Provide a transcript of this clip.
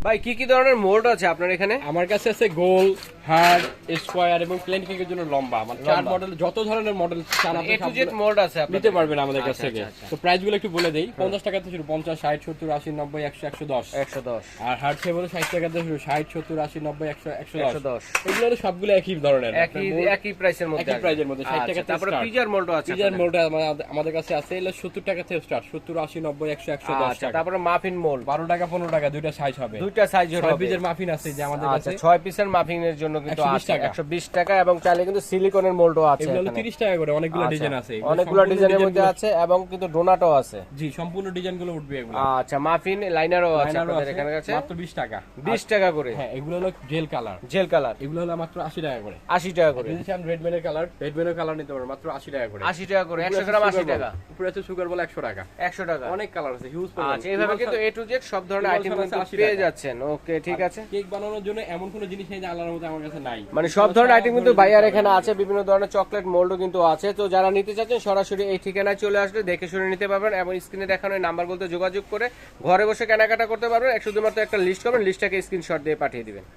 ভাই কি কি ধরনের মোল্ড আছে আপনার এখানে? আমার কাছে আছে গোল, হার্ড, স্কয়ার এবং প্লেন কেকের জন্য লম্বা, মানে চার মডেল, যত ধরনের মডেল চান আপনি এ টু জেড মোল্ড আছে আপনাদের? নিতে পারবেন আমাদের কাছ আচ্ছা, থেকে। আচ্ছা, তো প্রাইস গুলো একটু বলে দেই। 50 টাকা থেকে শুরু, 50, 60, 70, 80, 90, 100, 110। 110। আর হার্ড টেবিল 60 টাকা থেকে শুরু, 60, 70, 80, 90, 100, 110। 110। এগুলো হলো সবগুলো একই ধরনের, একই প্রাইসের মধ্যে, একই প্রাইজের মধ্যে 60 টাকা আচ্ছা, থেকে তারপরে start। পিজার মোল্ডও আছে? পিজার মোল্ড আমাদের কাছে আছে, এগুলো 70 টাকা থেকে স্টার্ট, 70, 80, 90, 100, 110 আচ্ছা, টাকা। তারপরে মাফিন মোল্ড 12 টাকা 15 টাকা দুইটা সাইজ হবে, দুইটা সাইজের 6 হবে। পিসের মাফিন আছে যে আমাদের আচ্ছা, কাছে, 6 পিসের মাফিনের জন্য কিন্তু 120 আছে টাকা। 120 টাকা, এবং চাইলে কিন্তু সিলিকনের মোল্ডও আছে এগুলো হলো এখানে। 30 টাকা করে, অনেকগুলো আচ্ছা, ডিজাইন আছে, এগুলো অনেকগুলো সম্পূর্ণ ডিজাইনের মধ্যে ডিজাইনগুলো- আছে, এবং কিন্তু ডোনাটও আছে। জি, সম্পূর্ণ ডিজাইনগুলো উঠবে এগুলো। আচ্ছা, মাফিন লাইনারও আছে লাইনারও আপনাদের আছে, এখানে কাছে মাত্র 20 টাকা। 20 টাকা করে। হ্যাঁ, এগুলো হলো জেল কালার, জেল কালার এগুলো হলো মাত্র 80 টাকা করে। 80 টাকা করে। রেডম্যানের কালার, রেডম্যানের কালার নিতে পারবেন মাত্র 80 টাকা করে। 80 টাকা করে, 100 গ্রাম 80 টাকা। উপরে আছে সুগার বল 100 টাকা। 100 টাকা। অনেক কালার আছে, হিউজ। আচ্ছা, এইভাবে কিন্তু এ টু জেড সব ধরনের Equal আইটেম size কিন্তু 80 পেয়ে টাকা। যাচ্ছেন। ওকে, ঠিক আছে। কেক বানানোর জন্য এমন কোনো জিনিস নেই যে আল্লাহর মতো আমার কাছে নাই, মানে সব ধরনের আইটেম কিন্তু ভাইয়ার এখানে আছে, বিভিন্ন ধরনের চকলেট মোল্ডও কিন্তু আছে। তো যারা নিতে চাচ্ছেন সরাসরি এই ঠিকানায় চলে আসলে দেখে শুনে নিতে পারবেন, এবং স্ক্রিনে দেখানো নাম্বারগুলোতে যোগাযোগ করে ঘরে বসে কেনাকাটা করতে পারবেন। শুধুমাত্র একটা লিস্ট করবেন, লিস্টটাকে স্ক্রিনশট দিয়ে পাঠিয়ে দিবেন।